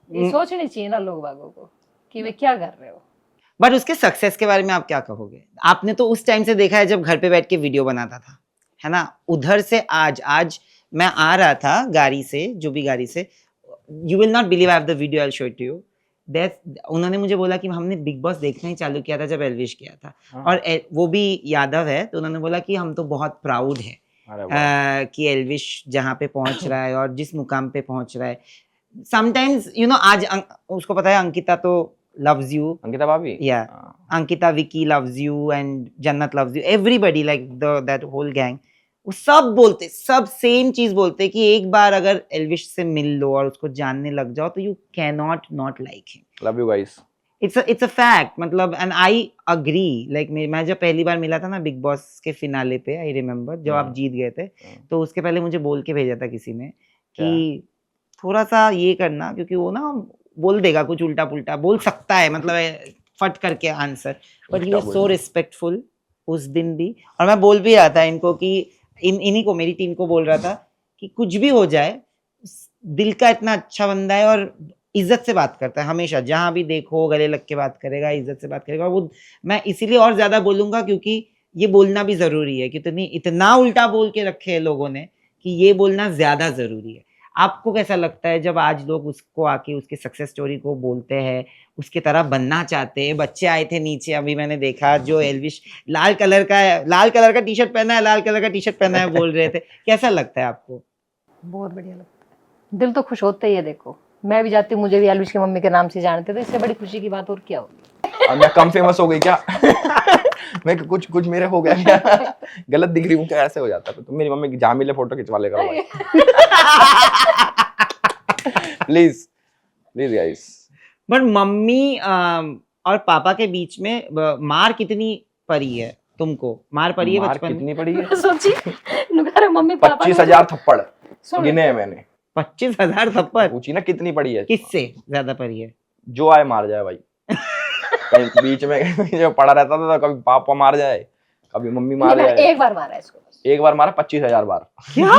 ये सोचनी चाहिए ना लोग बागों को कि वे क्या कर रहे हो। बट उसके सक्सेस के बारे में आप क्या कहोगे? आपने तो उस टाइम से देखा है जब घर पे बैठ के वीडियो बनाता था, है ना? उधर से आज मैं आ रहा था गाड़ी से, जो भी गाड़ी से, you will not believe, I have the video, I will show it to you. उन्होंने मुझे बोला कि हमने बिग बॉस देखना ही चालू किया था जब एल्विश किया था। हाँ। और वो भी यादव है, तो उन्होंने बोला कि हम तो बहुत प्राउड है अरे वाह। कि एल्विश जहाँ पे पहुंच रहा है और जिस मुकाम पे पहुंच रहा है। समटाइम्स यू नो, आज उसको पता है अंकिता तो loves you, अंकिता भाभी। yeah, Ankita, Vicky loves you and Jannat loves you, everybody, like that whole gang, वो सब बोलते, सब सेम चीज बोलते कि एक बार अगर एल्विश से मिल लो और उसको जानने लग जाओ तो you can not like him. Love you guys. It's a fact, मतलब, एंड आई अग्री। लाइक मैं जब पहली बार मिला था ना बिग बॉस के फिनाले पे, आई रिमेम्बर जब आप जीत गए थे, तो उसके पहले मुझे बोल के भेजा था किसी ने कि थोड़ा सा ये करना, क्योंकि वो ना बोल देगा कुछ उल्टा पुल्टा, बोल सकता है, मतलब फट करके answer, but you are so respectful उस दिन भी। और मैं बोल भी रहा था इनको कि इन्हीं को, मेरी टीम को बोल रहा था कि कुछ भी हो जाए, दिल का इतना अच्छा बंदा है और इज्जत से बात करता है हमेशा, जहां भी देखो गले लग के बात करेगा, इज्जत से बात करेगा। और वो मैं इसीलिए और ज्यादा बोलूंगा क्योंकि ये बोलना भी जरूरी है, कि इतना उल्टा बोल के रखे हैं लोगों ने कि ये बोलना ज्यादा जरूरी है। आपको कैसा लगता है जब आज लोग उसको आके उसकी सक्सेस स्टोरी को बोलते हैं, उसकी तरह बनना चाहते हैं? बच्चे आए थे नीचे, अभी मैंने देखा, जो एल्विश लाल कलर का टी शर्ट पहना है, लाल कलर का टी शर्ट पहना है, बोल रहे थे। कैसा लगता है आपको? बहुत बढ़िया लगता है, दिल तो खुश होता ही है। देखो मैं भी जाती हूँ, मुझे भी एल्विश की मम्मी के नाम से जानते थे, इससे बड़ी खुशी की बात और क्या होगी। अब मैं कम फेमस हो गई क्या? मैं कुछ मेरे हो गया क्या? गलत दिख रही हूँ क्या? ऐसे हो जाता है तो मेरी मम्मी की जहाँ मिले फोटो खिंचवा लेगा भाई। Please please guys. But mummy और पापा के बीच में मार कितनी पड़ी है तुमको? मार पड़ी है मार बचपन में? कितनी पड़ी है? सोची नुकारे मम्मी पापा 25,000 थप्पड़ सुन, गिने हैं मैंने। 25,000 थप्पड़? पूछी ना कितनी पड़ी है? किससे ज्यादा पड़ी है? जो आए मार जाए भाई। कहीं बीच में जो पड़ा रहता था तो कभी पापा मार जाए, कभी मम्मी नहीं, मारे मैंने एक बार मारा है इसको बस। एक बार मारा 25,000 बार। क्या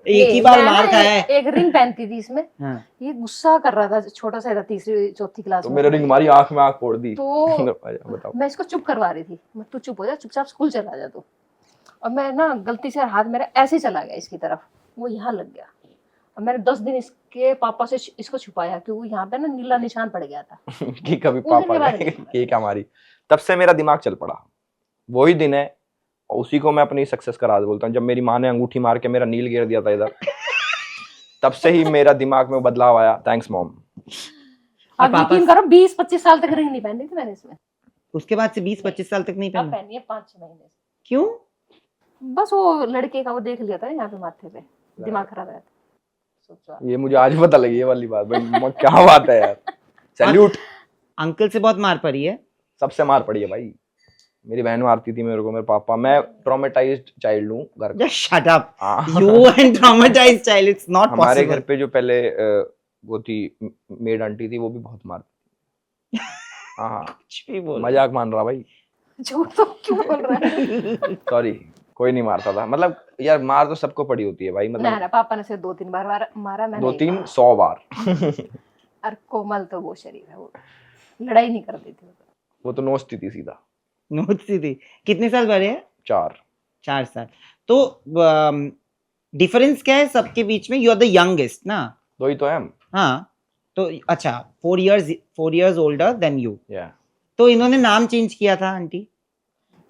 एक ही बार मैं ना मार खाया है? एक रिंग पहनती थी इसमें, हाँ। ये गुस्सा कर रहा था, छोटा सा था, तीसरी चौथी क्लास तो में मेरे था। रिंग मारी, आंख में आंख फोड़ दी। तो बताओ। मैं इसको चुप करवा रही थी, मैं तू चुप हो जा, चुपचाप स्कूल चला जा तू। और मैं ना गलती से हाथ मेरा ऐसे चला गया इसकी तरफ, वो यहाँ लग गया। और मैंने 10 दिन इसके पापा से इसको छुपाया, क्योंकि यहाँ पे ना नीला निशान पड़ गया था। कि कभी उस दिन के पापा बाद ने नहीं मारा। ये क्या मारी। तब से मेरा दिमाग चल पड़ा, वही दिन है और उसी को मैं अपनी सक्सेस का राज बोलता हूँ। जब मेरी माँ ने अंगूठी मार के मेरा नील गिर दिया था इधर, तब से ही मेरा दिमाग में बदलाव आया। Thanks mom. अब पापा यकीन करो 20-25 साल तक रिंग नहीं पहनी थी मैंने इसमें। उसके बाद से 20-25 साल तक नहीं अब पहना? पहनी है 5-6 महीने से। क्यों? बस वो लड़के का वो देख लिया था यहाँ पे माथे पे, दिमाग खराब है। सोचो ये मुझे आज पता लगी ये वाली बात भाई, क्या बात है यार। सैल्यूट। अंकल से बहुत मार पड़ी है? सबसे मार पड़ी है भाई। मेरी बहन मारती थी मेरे को, मेरे पापा। मैं ट्रॉमेटाइज्ड चाइल्ड हूँ घर का। Just shut up. हाँ। You and traumatized child. It's not हमारे घर possible. पे जो पहले वो थी मेड आंटी थी, वो भी बहुत मारती। हाँ हाँ, कुछ भी बोल। मजाक मान रहा भाई, झूठ तो क्यों बोल रहा है? सॉरी। कोई नहीं मारता था, मतलब यार मार तो सबको पड़ी होती है भाई, ना मतलब ना, पापा ने सिर्फ 2-3 बार मारा, मैंने 200-300 बार। और कोमल तो वो शरीर है, वो लड़ाई नहीं करती थी। वो तो नोचती थी सीधा। नोट सी थी। कितने साल बड़े हैं? 4। 4 साल। तो डिफरेंस क्या है सबके बीच में? यू आर द यंगेस्ट ना? दो ही तो है हम। हाँ, तो अच्छा 4 years older than you. या तो इन्होंने नाम चेंज किया था आंटी?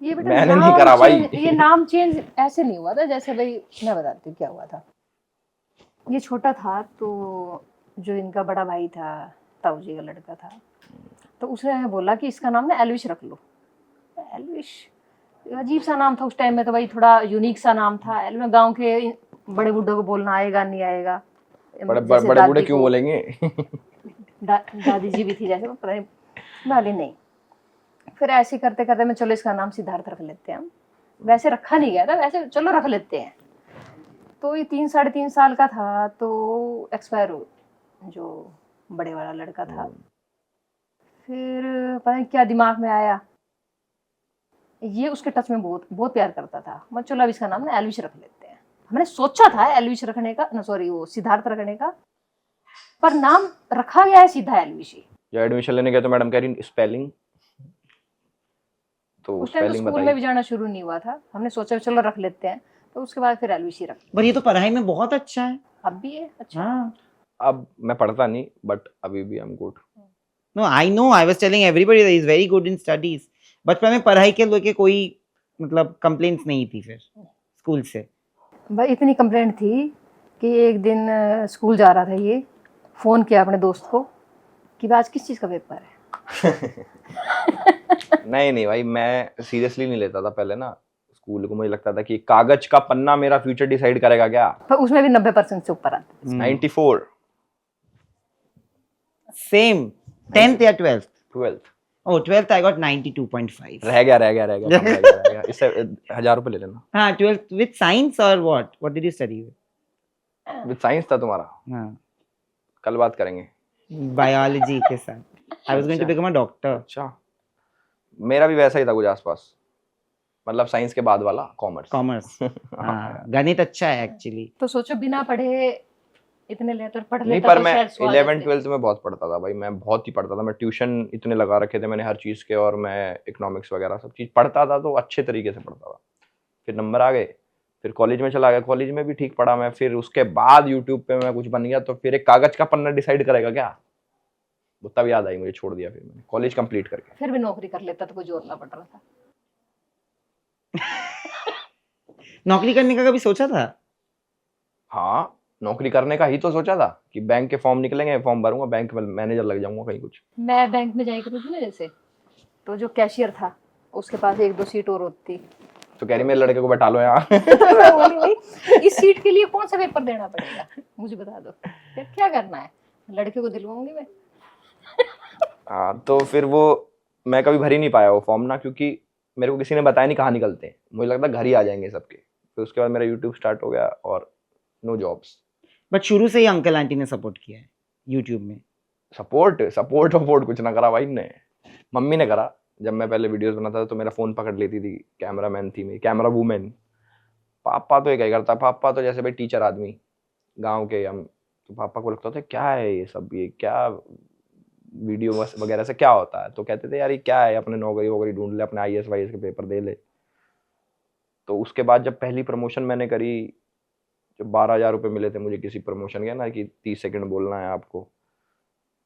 ये बेटा मैंने नाम नहीं करा भाई। ये नाम चेंज ऐसे नहीं हुआ था, जैसे भाई मैं बताती हूँ क्या हुआ था। ये छोटा था तो जो इनका बड़ा भाई था, ताऊ जी का लड़का था, तो उसने बोला कि इसका नाम ना एलविश रख लो। एलविश अजीब सा नाम था उस टाइम में, तो भाई थोड़ा यूनिक सा नाम था। एलविश गांव के बड़े बूढ़ों को बोलना आएगा नहीं आएगा, बड़े जैसे बड़े बूढ़े दादी क्यों को- बोलेंगे। दादी जी भी थी जैसे, पता नहीं, वाली नहीं। फिर ऐसे करते करते मैं चलो इसका नाम सिद्धार्थ रख लेते हैं हम। वैसे रखा नहीं गया था, वैसे चलो रख लेते हैं। तो ये 3-3.5 साल का था तो एक्सपायर हो, जो बड़े वाला लड़का था। फिर पता नहीं क्या दिमाग में आया, ये उसके टच में बहुत बहुत प्यार करता था। मैं चलो अब इसका नाम ना एलविश रख लेते हैं। हमने सोचा था एलविश रखने का, ना सॉरी वो सिद्धार्थ रखने का, पर नाम रखा गया है सीधा एलविश ही। जब एडमिशन लेने गए तो मैडम कह रही स्पेलिंग, तो उस टाइम तो स्पेलिंग स्कूल में बताई। भी जाना शुरू नहीं हुआ था, हमने सोचा चलो रख लेते हैं, तो उसके बाद फिर एलविश ही रख। पर ये तो पढ़ाई में बहुत अच्छा है। अब भी है अच्छा। हाँ। अब मैं पढ़ता नहीं, बट अभी भी I am good. No, I know. I was telling everybody that he's very good in studies. बचपन में पढ़ाई के लेके कोई मतलब कंप्लेंट्स नहीं थी फिर स्कूल से? भाई इतनी कंप्लेंट थी कि एक दिन स्कूल जा रहा था, ये फोन किया अपने दोस्त को कि आज किस चीज़ का पेपर है। नहीं नहीं भाई, मैं सीरियसली नहीं लेता था पहले ना स्कूल को। मुझे लगता था कि कागज का पन्ना मेरा फ्यूचर डिसाइड करेगा क्या। पर उसमें भी 90% से ऊपर आते। 94। सेम 10th या 12th? 12th Oh, 12th I got 92.5. रह गया कम रह गया। इससे 1000 रुपए ले लेना। हाँ, 12th with science or what? What did you study with? With science था तुम्हारा? हाँ, कल बात करेंगे। biology के साथ। I was going to become a doctor. अच्छा, मेरा भी वैसा ही था कुछ आसपास, मतलब साइंस के बाद वाला कॉमर्स। Commerce. हाँ, गणित अच्छा है एक्चुअली। तो सोचो बिना पढ़े इतने लेटर पढ़ नहीं, लेता पर तो मैं शायद स्वाद 11th आते। 12th में बहुत पढ़ता था भाई, मैं बहुत ही पढ़ता था। मैं ट्यूशन इतने लगा रखे थे मैंने हर चीज़ के, और मैं इकोनॉमिक्स वगैरह सब चीज़ पढ़ता था, तो अच्छे तरीके से पढ़ता था। फिर नंबर आ गए, फिर कॉलेज में चला गया, कॉलेज में भी ठीक पढ़ा मैं। फिर उसके बाद यूट्यूब पे मैं कुछ बन गया, तो फिर एक कागज का पन्ना डिसाइड करेगा क्या, वो तब याद आई मुझे, छोड़ दिया फिर मैंने कॉलेज कंप्लीट करके। फिर भी नौकरी कर लेता तो कोई जोर ना पड़ रहा था। नौकरी करने का कभी सोचा था? हाँ, नौकरी करने का ही तो सोचा था कि बैंक के फॉर्म निकलेंगे, फॉर्म भरूंगा, बैंक में मैनेजर लग जाऊंगा कहीं कुछ। मैं बैंक में जाया करती थी ना जैसे, तो जो कैशियर था उसके पास 1-2 सीट और होती। तो कह रही मेरे लड़के को बैठा लो यहाँ। मैं बोली भाई इस सीट के लिए कौन सा पेपर देना पड़ेगा, मुझे बता दो, फिर क्या करना है, लड़के को दिलवाऊंगी मैं। हाँ, तो फिर वो मैं कभी भर ही नहीं पाया वो फॉर्म ना, क्योंकि मेरे को किसी ने बताया नहीं कहाँ निकलते हैं। मुझे लगता घर ही आ जाएंगे सबके। फिर उसके बाद मेरा यूट्यूब स्टार्ट हो गया और नो जॉब्स। बट शुरू से ही अंकल आंटी ने सपोर्ट किया है यूट्यूब में? सपोर्ट कुछ ना करा भाई ने, मम्मी ने करा। जब मैं पहले वीडियोस बनाता था तो मेरा फोन पकड़ लेती थी, कैमरा मैन थी मेरी, कैमरा वूमेन। पापा तो ये क्या करता, पापा तो जैसे भाई टीचर आदमी गांव के हम, तो पापा को लगता था क्या है ये सब, ये क्या वीडियो वगैरह से क्या होता है, तो कहते थे यार ये क्या है, अपने नौकरी वोकरी ढूंढ ले, अपने IAS वाईएएस के पेपर दे ले। तो उसके बाद जब पहली प्रमोशन मैंने करी, जब 12,000 रुपये मिले थे मुझे किसी प्रमोशन के ना, कि 30 सेकंड बोलना है आपको,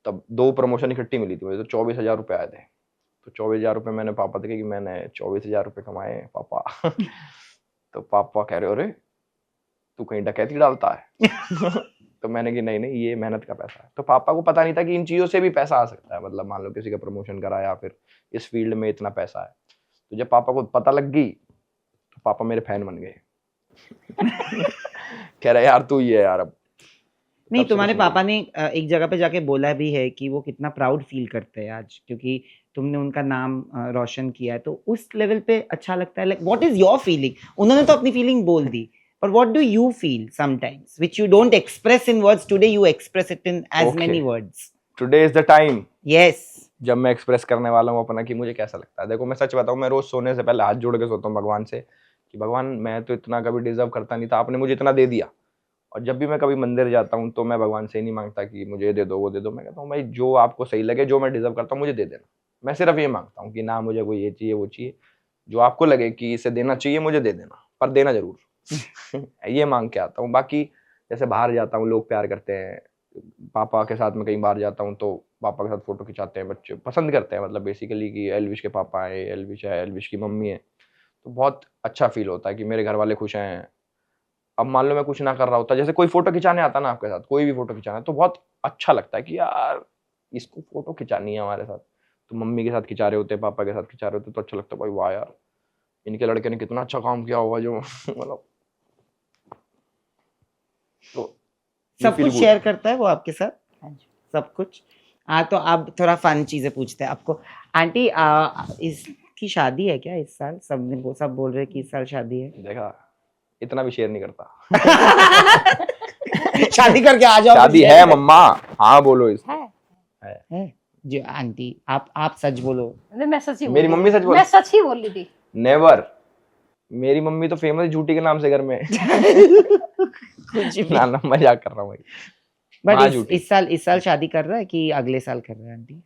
तब 2 प्रमोशन इकट्ठी मिली थी मुझे, तो 24,000 रुपये आए थे। तो 24,000 रुपये मैंने पापा थे कि मैंने 24,000 रुपये कमाए हैं पापा। तो पापा कह रहे अरे तू कहीं डकैती डालता है। तो मैंने कि नहीं नहीं ये मेहनत का पैसा है। तो पापा को पता नहीं था कि इन चीज़ों से भी पैसा आ सकता है, मतलब मान लो किसी का प्रमोशन कराया, फिर इस फील्ड में इतना पैसा है। तो जब पापा को पता लग गई तो पापा मेरे फैन बन गए। कह रहे यार तू ये यार अब नहीं, तब से तुम्हारे कुछ नहीं। पापा ने एक जगह पे जाके बोला भी है कि वो कितना प्राउड फील करते हैं आज, क्योंकि तुमने उनका नाम रोशन किया है, तो उस लेवल पे अच्छा लगता है। Like what is your feeling? उन्होंने तो अपनी फीलिंग बोल दी, पर what do you feel sometimes which you don't express in words? Today you express it in as Okay. Many words. Today is the time yes, जब मैं express करने वाला हूँ अपना कि मुझे कैसा लगता है। देखो मैं सच बताऊँ, मैं रोज सोने से पहले हाथ जोड़ के सोता हूँ भगवान से कि भगवान मैं तो इतना कभी डिजर्व करता नहीं था, आपने मुझे इतना दे दिया। और जब भी मैं कभी मंदिर जाता हूँ तो मैं भगवान से ही नहीं मांगता कि मुझे ये दे दो वो दे दो, मैं कहता हूँ भाई जो आपको सही लगे, जो मैं डिजर्व करता हूँ मुझे दे देना। मैं सिर्फ ये मांगता हूँ कि ना मुझे कोई ये चाहिए वो चाहिए, जो आपको लगे कि इसे देना चाहिए मुझे दे देना, पर देना जरूर। ये मांग के आता हूँ। बाकी जैसे बाहर जाता हूँ लोग प्यार करते हैं, पापा के साथ में कहीं बाहर जाता हूँ तो पापा के साथ फोटो खिंचाते हैं, बच्चे पसंद करते हैं, मतलब बेसिकली कि एलविश के पापा है, एलविश है, एलविश की मम्मी है, तो बहुत अच्छा फील होता है कि मेरे घर वाले खुश हैं। अब मान लो मैं कुछ ना कर रहा होता, जैसे कोई फोटो खिंचाने आता ना आपके साथ, कोई भी फोटो खिंचाना है, तो बहुत अच्छा लगता है कि यार इसको फोटो खिंचानी है हमारे साथ। तो मम्मी के साथ खिंचा रहे होते, पापा के साथ खिंचा रहे होते, तो अच्छा लगता है भाई वाह यार इनके लड़के ने कितना अच्छा काम किया होगा जो मतलब। तो सब feel कुछ good। शेयर करता है वो आपके साथ, हाँ जी। सब कुछ। हाँ, तो अब थोड़ा फन चीजें पूछते हैं आपको। आंटी, इसकी शादी है क्या इस साल? सब बोल रहे हैं कि इस साल शादी है। देखा, इतना भी शेयर नहीं करता। शादी करके आ जाओ। शादी है मम्मा, हाँ बोलो इस है है जो आंटी, आप सच बोलो। नहीं, मैं सच ही मेरी बोल मम्मी रही सच थी। बोल- मैं सच ही बोल रही थी। नेवर। मेरी मम्मी तो फेमस झूठी के नाम से घर में। कुछ भी। ना ना मजाक कर रहा हूँ भाई। बट हाँ, झूठी। इस साल शादी कर रहा है कि अगले साल कर रहा है आंटी?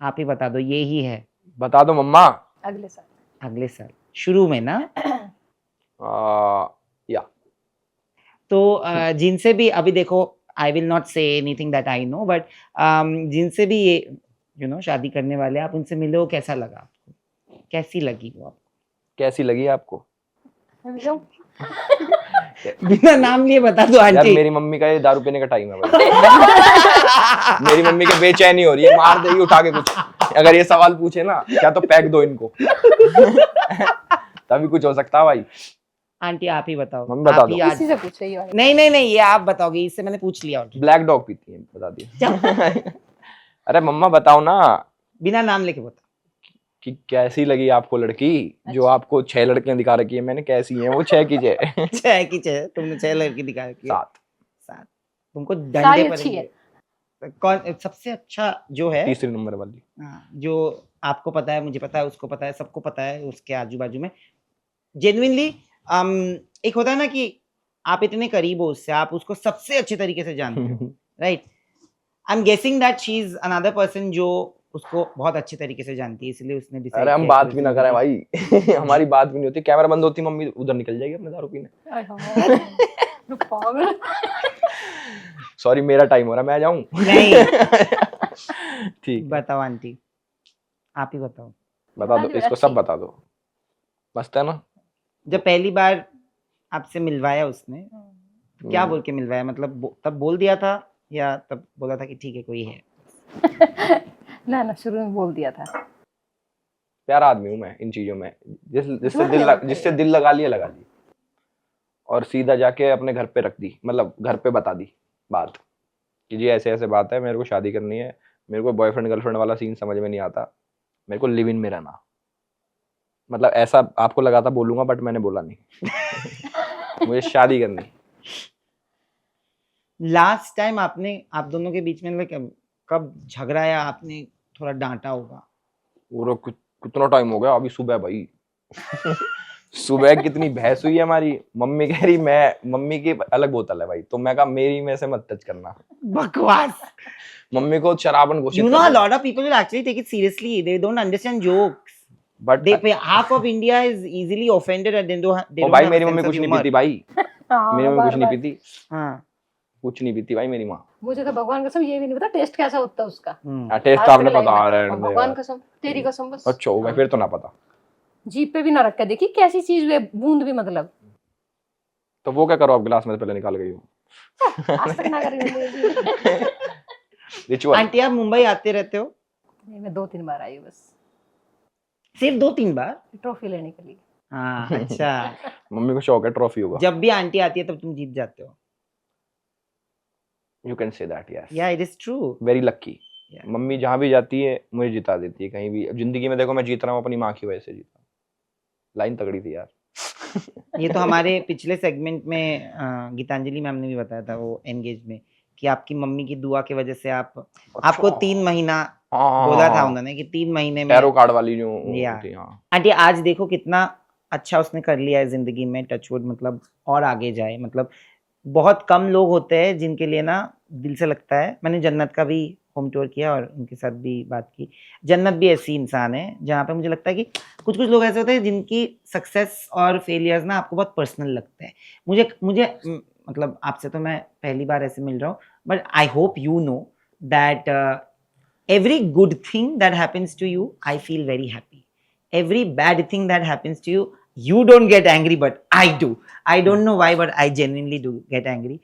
आप ही बता दो, ये ही है। बता दो मम्मा। अगले साल। अगले साल शुरू में ना? या तो जिनसे भी अभी देखो, I will not say anything that I know, but जिनसे भी ये शादी करने वाले, आप उनसे मिले हो, कैसा लगा आपको? कैसी लगी वो आपको? कैसी लगी आपको? अभी जाऊं? बिना नाम लिए बता दो यार आंटी। मेरी मम्मी का ये दारू पीने का टाइम है भाई। मेरी मम्मी के बेचैनी हो रही है, मार देगी उठा के कुछ। अगर ये सवाल पूछे ना क्या तो पैक दो इनको। तभी कुछ हो सकता है भाई। आंटी आप ही बताओ। मम्मी बता आप दो। ही आज किसी से पूछे ये वाला। नहीं, ये आप बताओगे, इससे मैंने पूछ लिया already। ब्लैक डॉग पीती है, बता दिया। अरे मम्मा बताओ ना बिना नाम लेके बता। कि कैसी लगी आपको लड़की जो अच्छा। आपको 6 लड़कियां दिखा रखी है मैंने, कैसी है वो 6 की 6? 6 की 6 तुमने 6 लड़की दिखा रखी है। 7। 7 तुमको सारी डंडे अच्छी पड़ेंगे। कौन सबसे अच्छा जो है? तीसरी नंबर वाली। हाँ, जो आपको पता है, मुझे पता है, उसको पता है, सबको पता है, उसके आजू बाजू में जेन्युइनली एक होता है ना कि आप इतने करीब हो उससे, आप उसको सबसे अच्छे तरीके से जानते हो, right? I am guessing that she is another person जो उसको बहुत अच्छे तरीके से जानती है, इसलिए उसने decide अरे हम किया बात कि भी ना उस करें जिंदगी- भाई। हमारी बात भी नहीं होती, कैमरा बंद होती मम्मी उधर निकल जाएगी अपने दारू पीने। आय हाय, पागल। सॉरी मेरा टाइम हो रहा है, मैं जाऊं? नहीं। ठीक, बताओ आंटी, आप ही बताओ। बता दो बता दो, इसको, सब अच्छी। बता दो। मस्त है ना? जब पहली बार आपसे मिलवाया उसने, तो क्या हम्म। बोल के मिलवाया? मतलब तब बोल दिया था या तब बोला था कि ठीक है कोई है? ना शुरू में बोल दिया था। प्यारा आदमी हूँ मैं इन चीजों में, झूठ जिससे दिल लगा लिया, और सीधा जाके अपने घर पे रख दी, मतलब घर पे बता दी बात कि जी ऐसे ऐसे बात है, मेरे को शादी करनी है, मेरे को बॉयफ्रेंड गर्लफ्रेंड वाला सीन समझ में नहीं आता, मेरे को लिव इन में रहना। मतलब ऐसा आपको लगा था बोलूंगा, बट मैंने बोला नहीं। मुझे शादी करनी। लास्ट टाइम आपने आप दोनों के बीच में मतलब कब झगड़ा या आपने थोड़ा डांटा होगा? वो कुछ कितना टाइम हो गया, अभी सुबह भाई। सुबह कितनी बहस हुई है हमारी। मम्मी कह रही मम्मी की अलग बोतल है भाई, तो मैं कहा मेरी में से मत टच करना। बकवास। मम्मी को शराबन घोषित You कर know, a दिया। lot of people will actually take it seriously. They don't understand jokes. But Half of India is easily offended and they ओ don't भाई have मेरी a मम्मी sense of कुछ नहीं humor. पीती भाई, मेरी मम्मी कुछ नहीं पीती, हाँ। कुछ नहीं पीती भाई मेरी माँ। मुझे तो भगवान कसम ये भी नहीं पता टेस्ट कैसा होता है उसका। टेस्ट आज आपने तक पता लाइफ में। रहने और दे भगवान यार। कसम तेरी कसम बस। अच्छा हो गया फिर तो ना पता। जीप पे भी ना रख के देखी कैसी चीज है, बूंद भी मतलब। तो वो क्या करो आप, गिलास में से पहले निकाल गई हो। आज तक ना करी मैंने। रिचुअल। आंटी आप मुंबई आते रहते हो? नहीं, मैं 2-3 बार आई हूँ बस, सिर्फ 2-3 बार? ट्रॉफी लेने के लिए। हाँ अच्छा। मम्मी को शौक है ट्रॉफी होगा। जब भी आंटी आती है तब तुम जीत जाते हो। You can say that, yes. Yeah it is true. Very lucky. Yeah. Mummy जहाँ भी जाती है मुझे जिता देती है कहीं भी। अब जिंदगी में देखो मैं जीत रहा हूँ अपनी माँ की वजह से जीता। लाइन तगड़ी थी यार। ये तो हमारे पिछले सेगमेंट में गीतांजलि मैम ने भी बताया था वो एंगेज में कि आपकी मम्मी की दुआ की वजह से आपको 3 महीना बोला था उन्होंने कि 3 महीने में टैरो कार्ड वाली जो Yeah. थी। हाँ आंटी आज देखो कितना अच्छा उसने कर लिया है जिंदगी में, टचवुड, मतलब और आगे जाए। मतलब बहुत कम लोग होते हैं जिनके लिए ना दिल से लगता है। मैंने जन्नत का भी होम टूर किया और उनके साथ भी बात की। जन्नत भी ऐसी इंसान है जहाँ पे मुझे लगता है कि कुछ कुछ लोग ऐसे होते हैं जिनकी सक्सेस और फेलियर्स ना आपको बहुत पर्सनल लगते हैं। मुझे मतलब आपसे तो मैं पहली बार ऐसे मिल रहा हूँ, but I hope you know that every good thing that happens to you, I feel very happy. Every bad thing that happens to you, you don't get angry, but I do. I don't know why, but I genuinely do get angry.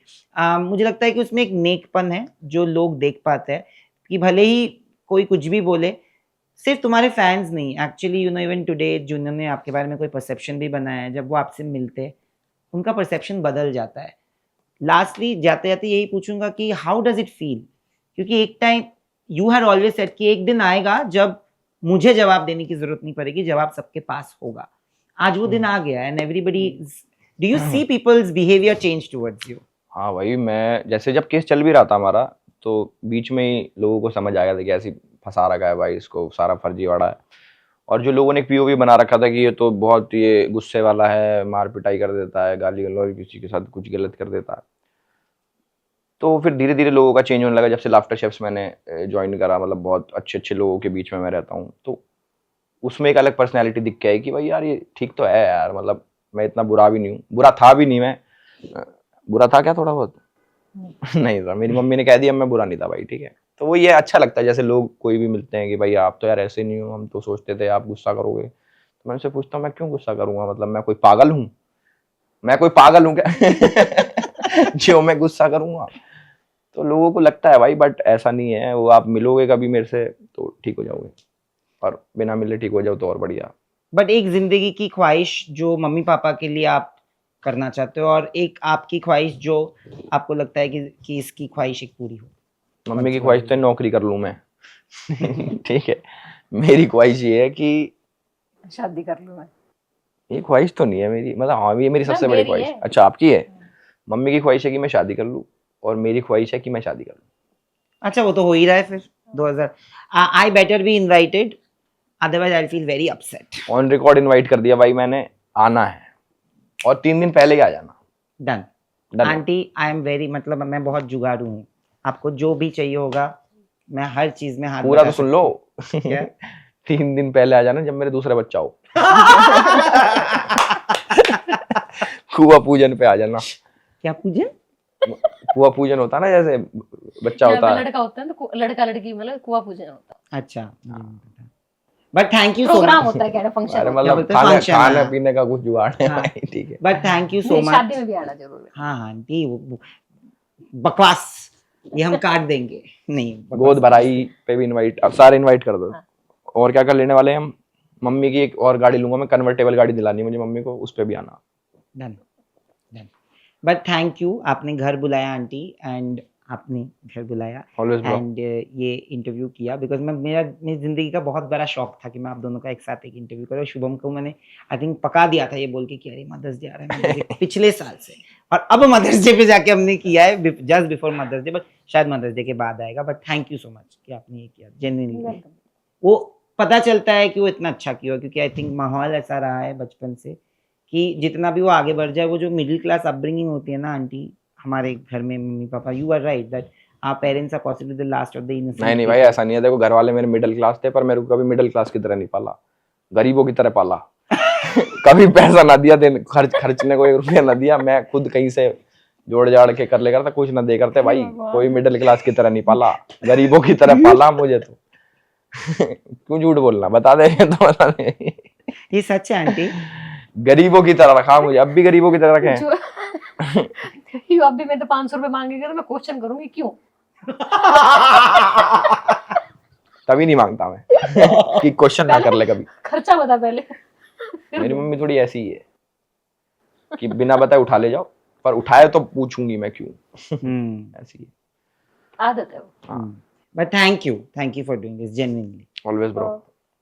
मुझे लगता है कि उसमें एक नेकपन है जो लोग देख पाते हैं कि भले ही कोई कुछ भी बोले, सिर्फ तुम्हारे फैंस नहीं, actually you know even today जिन्होंने आपके बारे में कोई परसेप्शन भी बनाया है, जब वो आपसे मिलते हैं उनका परसेप्शन बदल जाता है। लास्टली जाते जाते यही पूछूंगा कि हाउ डज इट फील, क्योंकि एक time you had always said कि एक दिन आएगा जब मुझे जवाब देने की जरूरत नहीं पड़ेगी, जवाब सबके पास होगा। आज वो दिन आ गया and everybody, do you see people's behaviour change towards you? हाँ भाई, मैं जैसे जब केस चल भी रहा था हमारा तो बीच में ही लोगों को समझ आ गया था कि ऐसी फंसा रखा है भाई, इसको सारा फर्जीवाड़ा है। और जो लोगों ने पीओवी बना रखा था कि ये तो बहुत ये गुस्से वाला है, मार पिटाई कर देता है, गाली गलौज, किसी के साथ कुछ गलत कर देता है, तो फिर धीरे धीरे लोगों का चेंज होने लगा। जब से लाफ्टर शेफ्स मैंने ज्वाइन करा, मतलब बहुत अच्छे अच्छे लोगों के बीच में मैं रहता हूँ, तो उसमें एक अलग पर्सनैलिटी दिख के आई कि भाई यार ये ठीक तो है यार, मतलब मैं इतना बुरा भी नहीं हूँ, बुरा था भी नहीं मैं, बुरा था क्या थोड़ा बहुत नहीं था, मेरी मम्मी ने कह दिया मैं बुरा नहीं था भाई, ठीक है। तो वो ये अच्छा लगता है जैसे लोग कोई भी मिलते हैं कि भाई आप तो यार ऐसे नहीं हो, हम तो सोचते थे आप गुस्सा करोगे। तो मैं उनसे पूछता हूँ मैं क्यों गुस्सा करूंगा, मतलब मैं कोई पागल हूँ, मैं कोई पागल हूँ क्या जो मैं गुस्सा करूंगा। तो लोगों को लगता है भाई, बट ऐसा नहीं है। वो आप मिलोगे कभी मेरे से तो ठीक हो जाओगे, और बिना मिले ठीक हो जाओ तो और बढ़िया। बट एक जिंदगी की ख्वाहिश जो मम्मी पापा के लिए आप करना चाहते हो, और एक आपकी ख्वाहिश जो आपको लगता है कि इसकी ख्वाहिश एक पूरी हो। मम्मी की ख्वाहिश तो नौकरी कर लूं मैं ठीक है, मेरी ख्वाहिश ये है कि शादी कर लूं मैं। ये ख्वाहिश तो नहीं है मेरी, मतलब हाँ ये मेरी ना, सबसे बड़ी मेरी ख्वाहिश। है। अच्छा आपकी है? मम्मी की ख्वाहिश है कि मैं शादी कर लूं, और मेरी ख्वाहिश है कि मैं शादी कर लूं। अच्छा वो तो हो ही रहा है फिर 2000। I better be invited, otherwise I feel very upset. On record invite कर दिया भाई मैंने, आना है, और 3 दिन पहले ही आ जाना। Done. Done। Aunty I am very, मतलब मैं बहुत जुगाड़ू हूँ, आपको जो भी चाहिए होगा मैं हर चीज में हाथ पूरा बटा तो सुन लो क्या? 3 दिन पहले आ जाना जब मेरे दूसरा बच्चा हो कुआ पूजन पे आ जाना। क्या पूजन? कुआ पूजन होता है ना, जैसे बच्चा यहाँ होता पे है। लड़का होता है तो लड़का लड़की मतलब कुआं पूजन होता है। अच्छा, but thank you so programme much. होता है, क्या फंक्शन अरे होता है। मतलब बोलते हैं खाने function, खाने हाँ। पीने का कुछ जुगाड़ है हाँ। भाई, ठीक है। बट थैंक यू सो नहीं, मच। शादी में भी आना जरूर है। हाँ हाँ आंटी वो बकवास ये हम काट देंगे। नहीं गोद भराई पे भी इनवाइट, अब सारे इनवाइट कर दो। हाँ। और क्या कर लेने वाले हैं हम? मम्मी की एक और गाड़ी लूंगा मैं, कन्वर्टेबल गाड़ी दिलानी है मुझे मम्मी को, उस पे भी आना। Done done. But thank you, आपने घर बुलाया आंटी, एंड आपने घर बुलाया ऑलवेज ब्रो। एंड ये इंटरव्यू किया, बिकॉज मेरी जिंदगी का बहुत बड़ा शौक था कि मैं आप दोनों का एक साथ एक इंटरव्यू करूँ। शुभम को मैंने आई थिंक पका दिया था ये बोल के कि अरे मदर्स डे आ रहा है Mother's Day पिछले साल से, और अब मदर्स डे पे जाके हमने किया है, just before mother's day, but शायद मदर्स डे के बाद आएगा। But thank you so much कि आपने ये किया, जेन्युइनली। वो पता चलता है कि वो इतना अच्छा क्यों है, क्योंकि आई थिंक माहौल ऐसा रहा है बचपन से कि जितना भी वो आगे बढ़ जाए, वो जो मिडिल क्लास अपब्रिंगिंग होती है ना आंटी हमारे घर में, मम्मी पापा, you are right that our parents are possibly the last of the innocent. नहीं भाई, ऐसा नहीं है। देखो, घर वाले मेरे मिडिल क्लास थे, पर मेरे को कभी मिडिल क्लास की तरह नहीं पाला, गरीबों की तरह पाला। कभी पैसा ना दिया, खर्चने को 1 रुपया ना दिया, मैं खुद कहीं से जोड़ जाड़ के कर ले करता, कुछ ना दे करते भाई। कोई मिडिल क्लास की तरह नहीं पाला, गरीबों की तरह पाला मुझे तो। क्यों झूठ बोलना, बता दे तो बता दे। ये सच है आंटी। गरीबों की तरह रखा मुझे, अब भी गरीबों की तरह रखे। अब भी मैं तो 500 रुपए मांगेगा तो मैं क्वेश्चन करूंगी क्यों। तभी नहीं मांगता मैं कि क्वेश्चन ना कर ले कभी। खर्चा बता पहले। मेरी मम्मी थोड़ी ऐसी ही है कि बिना बताए उठा ले जाओ, पर उठाए तो पूछूंगी मैं क्यों। ऐसी है, आदत है वो। But thank you for doing this genuinely always bro.